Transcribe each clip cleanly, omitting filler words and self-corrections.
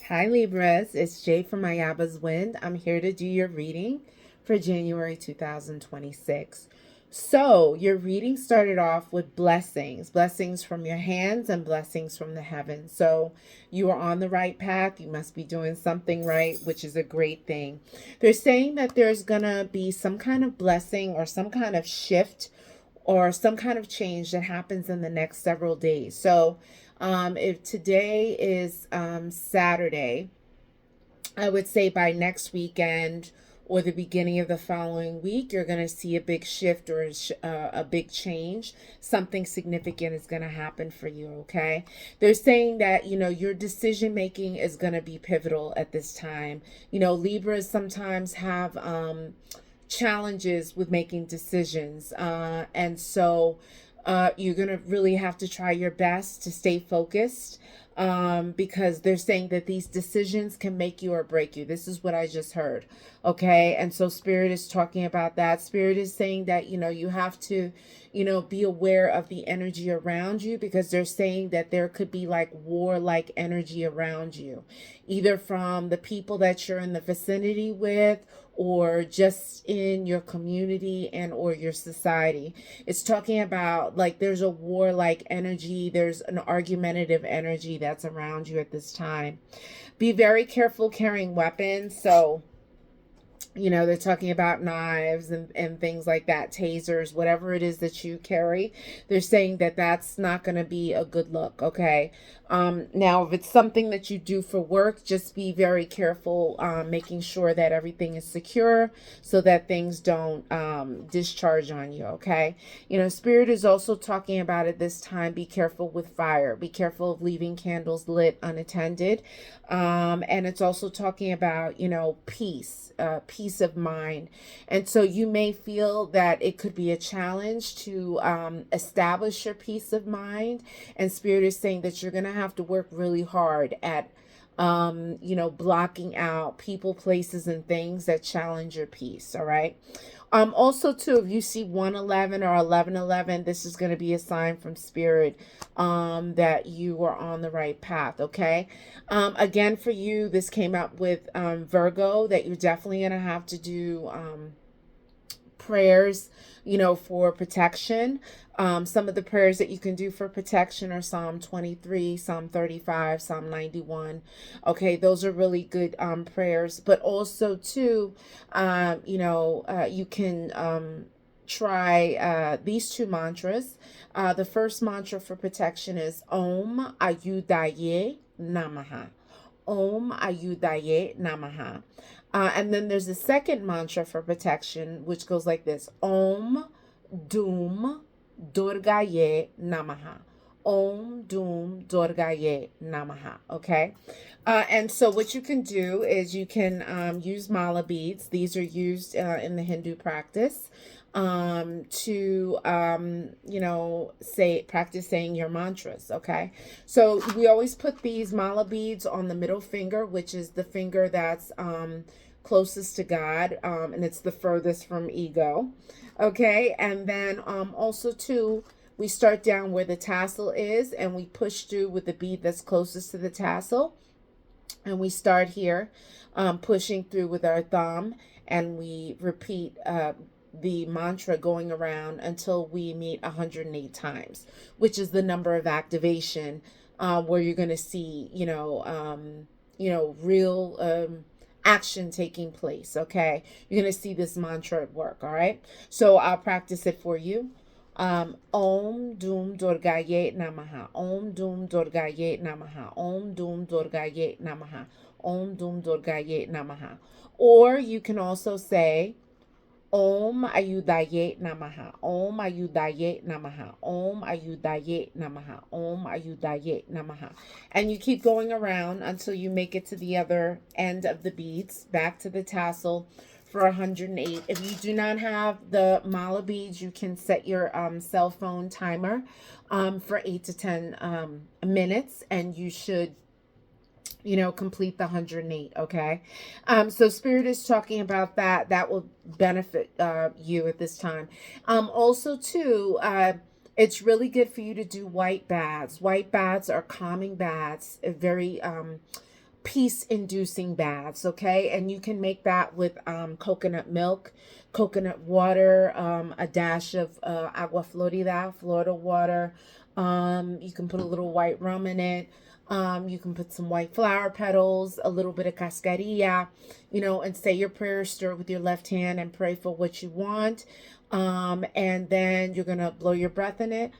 Hi Libras, it's Jay from Ayaba's Wind. I'm here to do your reading for January 2026. So, your reading started off with blessings from your hands and blessings from the heavens. So, you are on the right path. You must be doing something right, which is a great thing. They're saying that there's going to be some kind of blessing or some kind of shift or some kind of change that happens in the next several days. So, if today is Saturday, I would say by next weekend or the beginning of the following week, you're going to see a big shift or a big change. Something significant is going to happen for you, okay? They're saying that, your decision making is going to be pivotal at this time. Libras sometimes have challenges with making decisions. And so you're going to really have to try your best to stay focused because they're saying that these decisions can make you or break you. This is what I just heard. Okay. And so Spirit is talking about that. Spirit is saying that, you have to, be aware of the energy around you because they're saying that there could be like war-like energy around you, either from the people that you're in the vicinity with or just in your community and or your society. It's talking about like there's a war-like energy, there's an argumentative energy that's around you at this time. Be very careful carrying weapons. So they're talking about knives and things like that, tasers, whatever it is that you carry. They're saying that that's not going to be a good look, okay? Now, if it's something that you do for work, just be very careful, making sure that everything is secure so that things don't discharge on you, okay? Spirit is also talking about at this time, be careful with fire. Be careful of leaving candles lit unattended. And it's also talking about, peace of mind. And so you may feel that it could be a challenge to establish your peace of mind. And Spirit is saying that you're going to have to work really hard at blocking out people, places, and things that challenge your peace. All right. Also, too, if you see 111 or 1111, this is going to be a sign from Spirit that you are on the right path. Okay. Again, for you, this came up with Virgo, that you're definitely going to have to do prayers, for protection. Some of the prayers that you can do for protection are Psalm 23, Psalm 35, Psalm 91. Okay, those are really good prayers. But also, too, you can try these two mantras. The first mantra for protection is Om Ayudaye Namaha. Om Ayudaye Namaha. And then there's a second mantra for protection, which goes like this: Om Dum Durgaye Namaha. Om Dum Durgaye Namaha. Okay. And so what you can do is you can use mala beads. These are used in the Hindu practice to practice saying your mantras. Okay. So we always put these mala beads on the middle finger, which is the finger that's closest to God, and it's the furthest from ego. Okay. And then also too, we start down where the tassel is and we push through with the bead that's closest to the tassel. And we start here, pushing through with our thumb, and we repeat the mantra going around until we meet 108 times, which is the number of activation where you're going to see, real action taking place. Okay. You're going to see this mantra at work. All right. So I'll practice it for you. Om Dum Durgaye Namaha. Om Dum Durgaye Namaha. Om Dum Durgaye Namaha. Om Dum Durgaye Namaha. Or you can also say Om Ayudaye Namaha. Om Ayudaye Namaha. Om Ayudaye Namaha. Om Ayudaye Namaha. And you keep going around until you make it to the other end of the beads, back to the tassel for 108. If you do not have the mala beads, you can set your cell phone timer for 8 to 10 minutes, and you should complete the 108. Okay. So Spirit is talking about that will benefit you at this time. Also too, it's really good for you to do white baths. White baths are calming baths, very peace-inducing baths, okay? And you can make that with coconut milk, coconut water, a dash of agua florida, Florida water. You can put a little white rum in it. You can put some white flower petals, a little bit of cascarilla, and say your prayers, stir with your left hand and pray for what you want. And then you're going to blow your breath in it.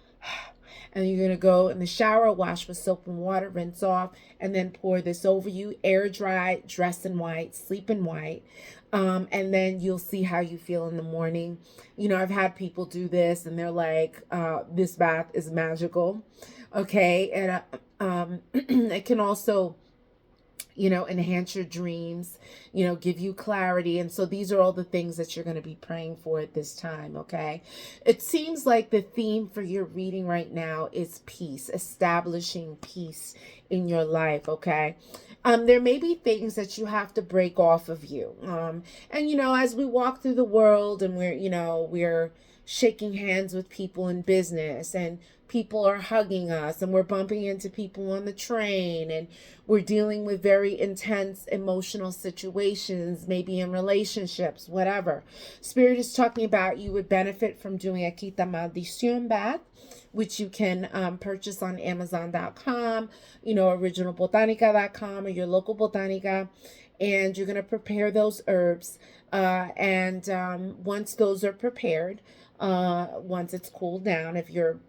And you're going to go in the shower, wash with soap and water, rinse off, and then pour this over you. Air dry, dress in white, sleep in white. And then you'll see how you feel in the morning. I've had people do this and they're like, this bath is magical. Okay. And it can also enhance your dreams, give you clarity. And so these are all the things that you're going to be praying for at this time, okay? It seems like the theme for your reading right now is peace, establishing peace in your life, okay? There may be things that you have to break off of you. And as we walk through the world and we're shaking hands with people in business, and people are hugging us, and we're bumping into people on the train, and we're dealing with very intense emotional situations, maybe in relationships, whatever. Spirit is talking about you would benefit from doing a Quita Maldición bath, which you can purchase on Amazon.com, originalbotanica.com, or your local botanica. And you're going to prepare those herbs. And once those are prepared, once it's cooled down, if you're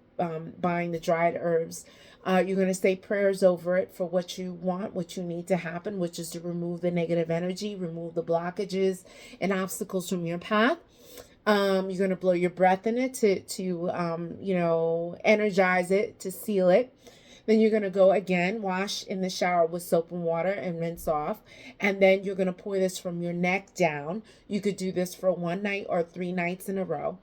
buying the dried herbs, you're going to say prayers over it for what you want, what you need to happen, which is to remove the negative energy, remove the blockages and obstacles from your path. You're going to blow your breath in it to energize it, to seal it. Then you're going to go again, wash in the shower with soap and water and rinse off. And then you're going to pour this from your neck down. You could do this for 1 night or 3 nights in a row.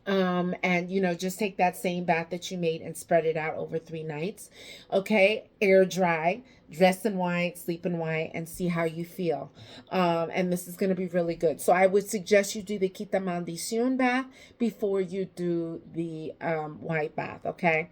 And just take that same bath that you made and spread it out over 3 nights. Okay, air dry, dress in white, sleep in white, and see how you feel. And this is going to be really good. So I would suggest you do the Quita Maldición bath before you do the white bath. Okay,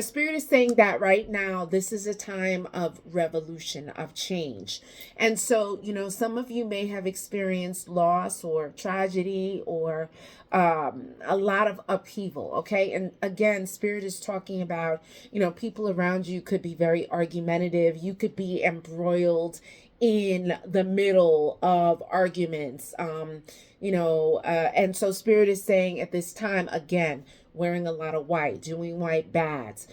Spirit is saying that right now this is a time of revolution, of change. And so some of you may have experienced loss or tragedy or a lot of upheaval. Okay, and again, Spirit is talking about people around you could be very argumentative. You could be embroiled in the middle of arguments, and so Spirit is saying at this time, again, wearing a lot of white, doing white baths,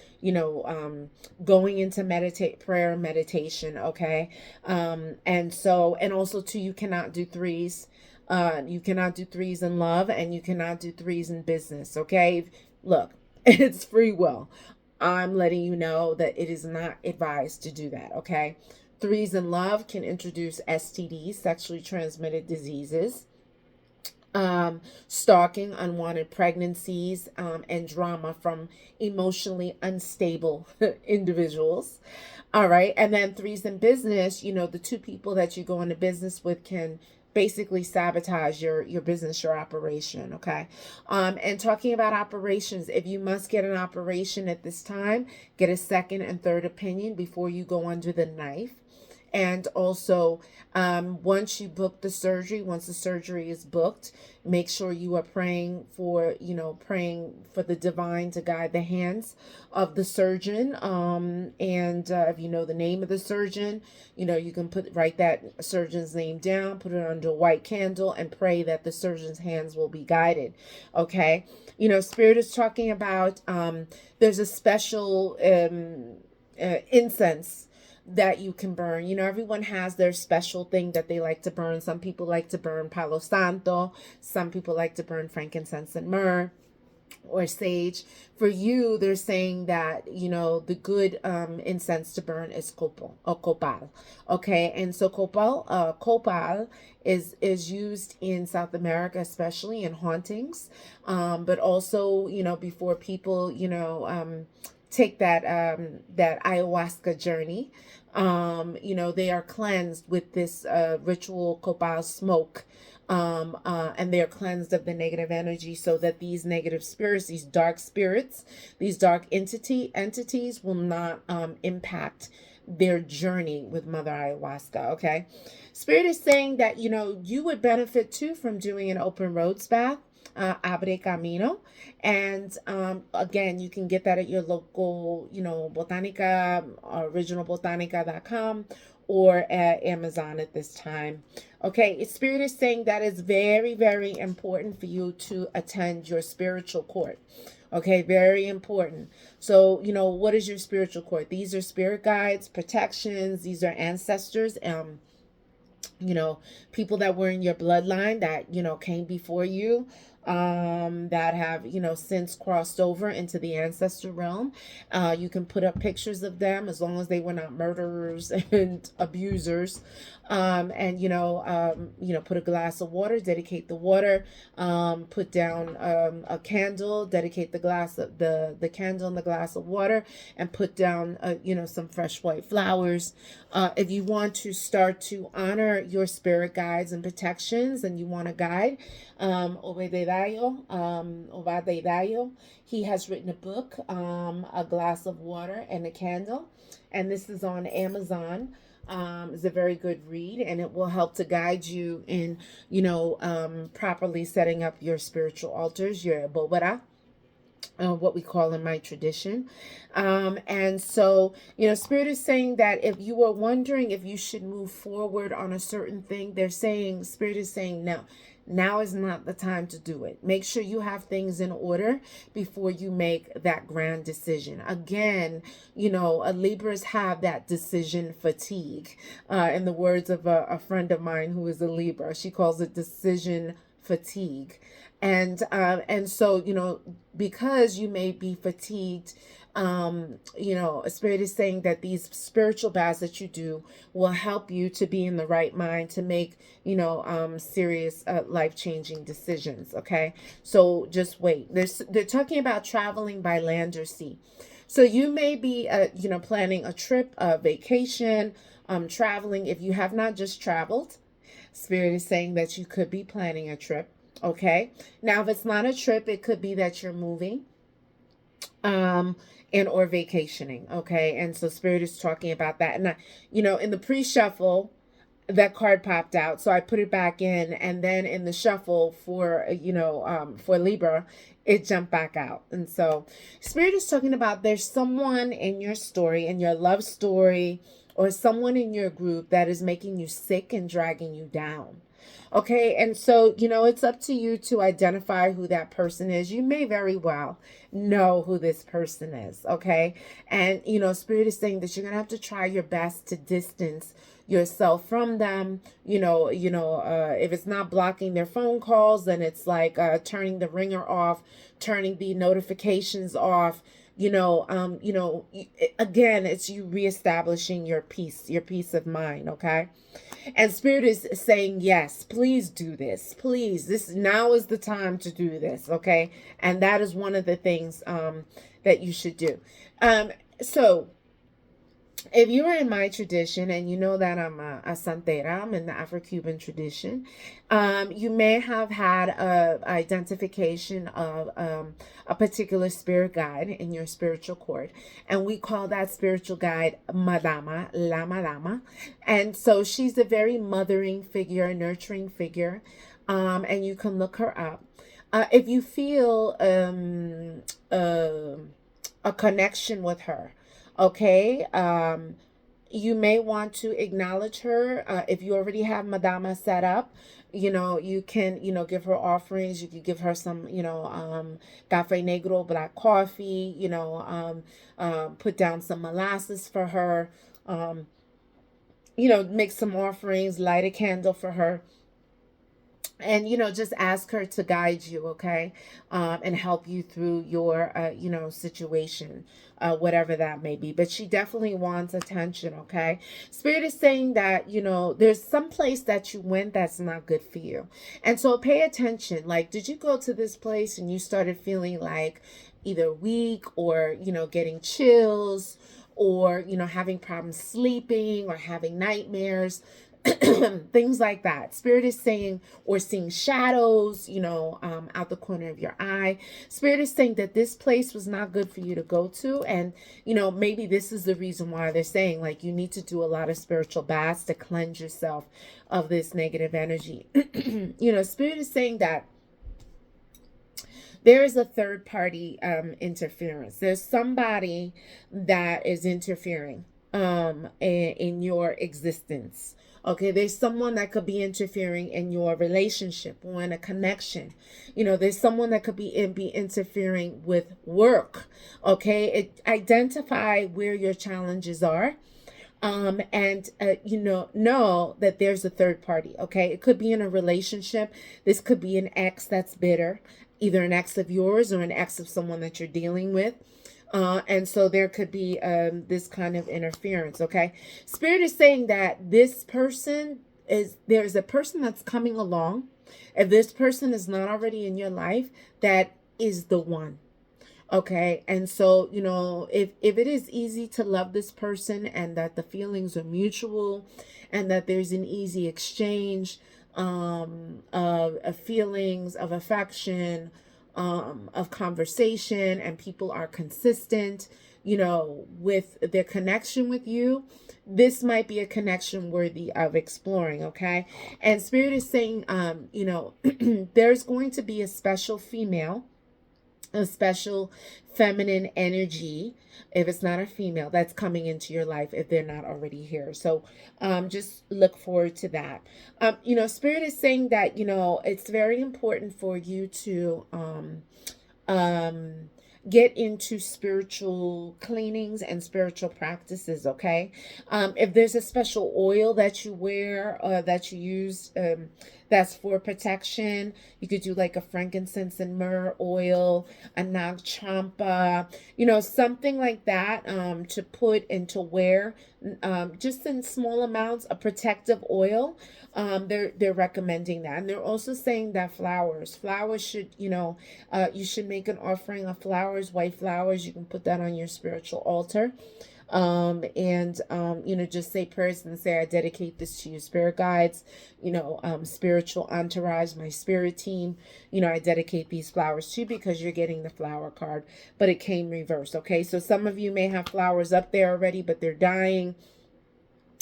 going into prayer meditation. Okay, and also too, you cannot do threes. You cannot do threes in love, and you cannot do threes in business. Okay, look, it's free will. I'm letting you know that it is not advised to do that. Okay, threes in love can introduce STDs, sexually transmitted diseases, stalking, unwanted pregnancies, and drama from emotionally unstable individuals. All right, and then threes in business, the 2 people that you go into business with can basically sabotage your business, your operation. Okay, and talking about operations, if you must get an operation at this time, get a second and third opinion before you go under the knife. And also, once you book the surgery, once the surgery is booked, make sure you are praying for the divine to guide the hands of the surgeon. And if you know the name of the surgeon, you can write that surgeon's name down, put it under a white candle, and pray that the surgeon's hands will be guided. Okay. Spirit is talking about, there's a special incense that you can burn. Everyone has their special thing that they like to burn. Some people like to burn Palo Santo. Some people like to burn frankincense and myrrh or sage. For you, they're saying that, the good incense to burn is copal or copal. Okay, and so copal is used in South America, especially in hauntings, but also, before people, take that ayahuasca journey. They are cleansed with this ritual copal smoke, and they are cleansed of the negative energy, so that these negative spirits, these dark spirits, these dark entities will not impact their journey with Mother Ayahuasca. Okay. Spirit is saying that, you would benefit too from doing an open roads bath. Abre Camino. And again, you can get that at your local, Botanica, originalbotanica.com, or at Amazon at this time. Okay, Spirit is saying that it's very, very important for you to attend your spiritual court. Okay, very important. So, what is your spiritual court? These are spirit guides, protections, these are ancestors, people that were in your bloodline that, came before you, that have, since crossed over into the ancestor realm. You can put up pictures of them as long as they were not murderers and abusers. And, put a glass of water, dedicate the water, put down a candle, dedicate the candle and the glass of water, and put down, some fresh white flowers. If you want to start to honor your spirit guides and protections, and you want a guide, Obadedayo, he has written a book, A Glass of Water and a Candle, and this is on Amazon. It's a very good read, and it will help to guide you in, properly setting up your spiritual altars, your bobara. What we call in my tradition. And so, Spirit is saying that if you were wondering if you should move forward on a certain thing, Spirit is saying, no, now is not the time to do it. Make sure you have things in order before you make that grand decision. Again, Libras have that decision fatigue. In the words of a friend of mine who is a Libra, she calls it decision fatigue. And so, because you may be fatigued, Spirit is saying that these spiritual baths that you do will help you to be in the right mind to make, serious, life-changing decisions. Okay. So just wait. They're talking about traveling by land or sea. So you may be, planning a trip, a vacation, traveling. If you have not just traveled, Spirit is saying that you could be planning a trip. Okay. Now, if it's not a trip, it could be that you're moving, and or vacationing. Okay. And so Spirit is talking about that. And, in the pre-shuffle, that card popped out. So I put it back in. And then in the shuffle for Libra, it jumped back out. And so Spirit is talking about there's someone in your story, in your love story, or someone in your group that is making you sick and dragging you down. Okay, and so, it's up to you to identify who that person is. You may very well know who this person is, okay? And, Spirit is saying that you're going to have to try your best to distance yourself from them. If it's not blocking their phone calls, then it's like turning the ringer off, turning the notifications off. Again, it's you reestablishing your peace of mind, okay? And Spirit is saying, yes, please do this. Please, now is the time to do this, okay? And that is one of the things that you should do. So if you are in my tradition, and you know that I'm a santera, I'm in the Afro-Cuban tradition, you may have had a identification of a particular spirit guide in your spiritual court. And we call that spiritual guide Madama, La Madama. And so she's a very mothering figure, nurturing figure. And you can look her up. If you feel a connection with her, okay, you may want to acknowledge her. If you already have Madama set up, you can, give her offerings. You could give her some, Café Negro, black coffee, put down some molasses for her, make some offerings, light a candle for her. And, just ask her to guide you, okay, and help you through your, situation, whatever that may be. But she definitely wants attention, okay? Spirit is saying that, there's some place that you went that's not good for you. And so pay attention. Like, did you go to this place and you started feeling like either weak or, getting chills, or, having problems sleeping or having nightmares? things like that. Spirit is saying, or seeing shadows, out the corner of your eye. Spirit is saying that this place was not good for you to go to. And, maybe this is the reason why they're saying, like, you need to do a lot of spiritual baths to cleanse yourself of this negative energy. Spirit is saying that there is a third party interference. There's somebody that is interfering in your existence. Okay, there's someone that could be interfering in your relationship or in a connection. There's someone that could be interfering with work. Okay, identify where your challenges are. And know that there's a third party. Okay, it could be in a relationship. This could be an ex that's bitter, either an ex of yours or an ex of someone that you're dealing with. And so there could be this kind of interference. Okay, Spirit is saying that there's a person that's coming along. If this person is not already in your life, that is the one. Okay, and so, if it is easy to love this person and that the feelings are mutual and that there's an easy exchange of feelings, of affection, of conversation, and people are consistent, with their connection with you, this might be a connection worthy of exploring. Okay, and Spirit is saying, there's going to be a special female, a special feminine energy, if it's not a female, that's coming into your life if they're not already here. So just look forward to that. Spirit is saying that, it's very important for you to get into spiritual cleanings and spiritual practices. Okay, if there's a special oil that you wear, that you use, that's for protection, you could do like a frankincense and myrrh oil, a nag champa, something like that, to put and to wear, just in small amounts, a protective oil. They're recommending that. And they're also saying that flowers should, you should make an offering of flowers, white flowers. You can put that on your spiritual altar. And just say prayers and say, I dedicate this to you, spirit guides, spiritual entourage, my spirit team, I dedicate these flowers to you, because you're getting the flower card, but it came reversed. Okay, so some of you may have flowers up there already, but they're dying,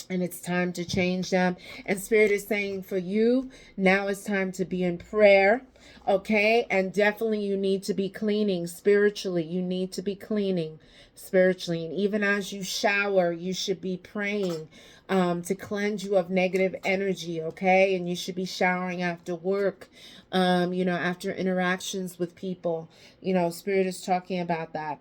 and it's time to change them. And Spirit is saying for you, now it's time to be in prayer. Okay, and definitely you need to be cleaning spiritually. You need to be cleaning spiritually. And even as you shower, you should be praying to cleanse you of negative energy. Okay, and you should be showering after work, after interactions with people. Spirit is talking about that.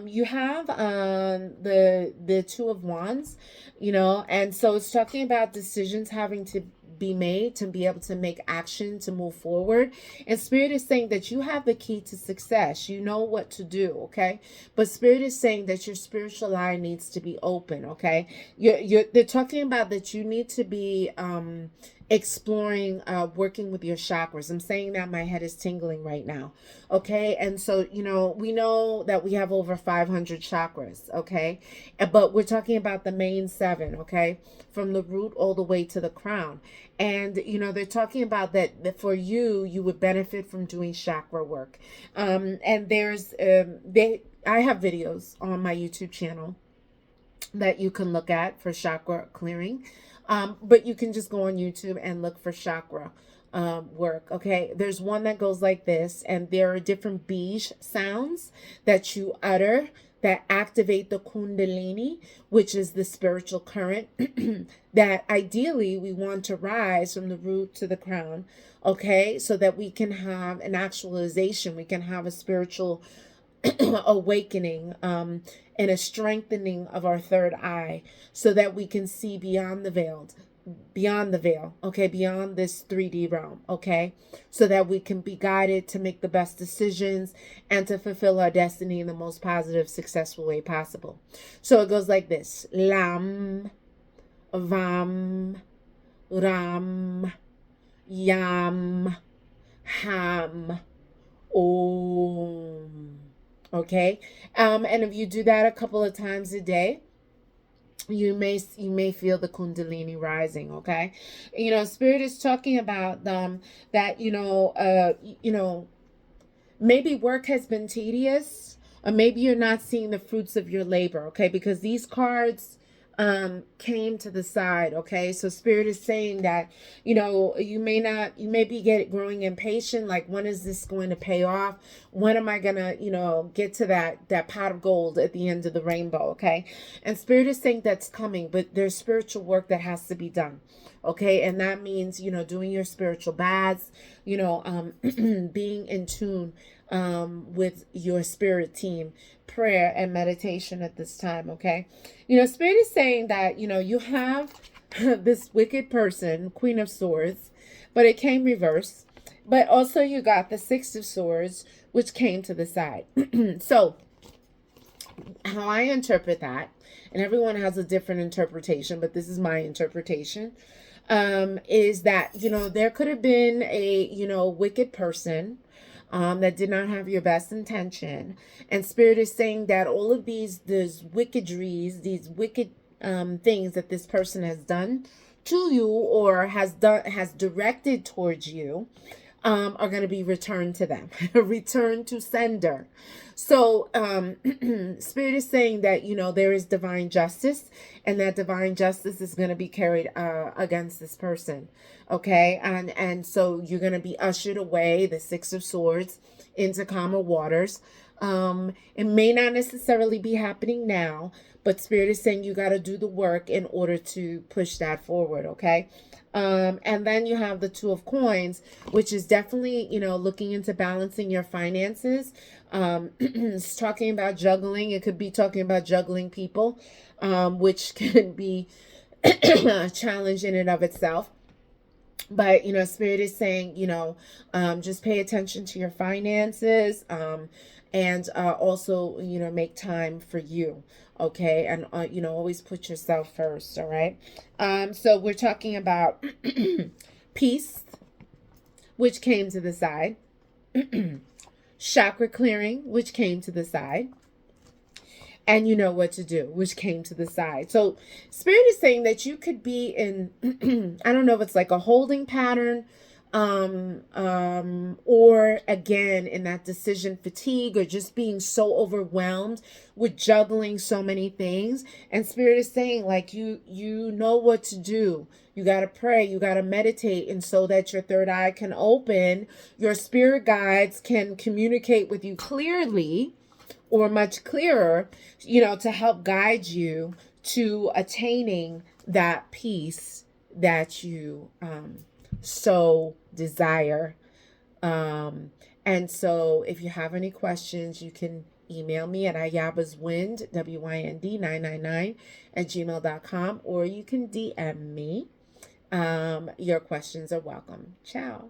You have the Two of Wands, and so it's talking about decisions having to be made to be able to make action to move forward. And Spirit is saying that you have the key to success. You know what to do. Okay, but Spirit is saying that your spiritual eye needs to be open. Okay, they're talking about that you need to be exploring working with your chakras. I'm saying that my head is tingling right now. Okay, and so we know that we have over 500 chakras. Okay, but we're talking about the main 7. Okay, from the root all the way to the crown. And they're talking about that for you would benefit from doing chakra work. And there's I have videos on my YouTube channel that you can look at for chakra clearing. But you can just go on YouTube and look for chakra work. Okay, there's one that goes like this, and there are different beige sounds that you utter that activate the kundalini, which is the spiritual current that ideally we want to rise from the root to the crown. Okay, so that we can have an actualization, we can have a spiritual awakening, and a strengthening of our third eye, so that we can see beyond the veil, okay, beyond this 3D realm, okay, so that we can be guided to make the best decisions and to fulfill our destiny in the most positive, successful way possible. So it goes like this: Lam, Vam, Ram, Yam, Ham, Om. Okay, and if you do that a couple of times a day, you may feel the kundalini rising. Okay, Spirit is talking about that maybe work has been tedious, or maybe you're not seeing the fruits of your labor. Okay, because these cards came to the side. Okay, so Spirit is saying that you may be growing impatient, like, when is this going to pay off? When am I gonna get to that pot of gold at the end of the rainbow? Okay, and Spirit is saying that's coming, but there's spiritual work that has to be done. Okay, and that means doing your spiritual baths, being in tune with your spirit team, prayer and meditation at this time. Okay, Spirit is saying that you have this wicked person, Queen of Swords, but it came reversed. But also you got the Six of Swords, which came to the side. So how I interpret that, and everyone has a different interpretation, but this is my interpretation, is that there could have been a wicked person that did not have your best intention, and Spirit is saying that all of these wickedries, these wicked things that this person has done to you, or has directed towards you, are going to be returned to them, returned to sender. So Spirit is saying that there is divine justice, and that divine justice is going to be carried against this person. Okay, and so you're going to be ushered away, the Six of Swords, into calmer waters. It may not necessarily be happening now, but Spirit is saying you got to do the work in order to push that forward. Okay. And then you have the Two of Coins, which is definitely, looking into balancing your finances. It's talking about juggling. It could be talking about juggling people, which can be a challenge in and of itself. But, Spirit is saying, just pay attention to your finances, and also, make time for you. Okay. And, always put yourself first. All right. So we're talking about peace, which came to the side, chakra clearing, which came to the side, and you know what to do, which came to the side. So Spirit is saying that you could be in, I don't know if it's like a holding pattern, or again, in that decision fatigue, or just being so overwhelmed with juggling so many things. And Spirit is saying, like, you know what to do. You got to pray, you got to meditate, and so that your third eye can open, your spirit guides can communicate with you clearly, or much clearer, to help guide you to attaining that peace that you so desire. And so if you have any questions, you can email me at ayabaswind, WYND 999 at gmail.com, or you can DM me. Your questions are welcome. Ciao.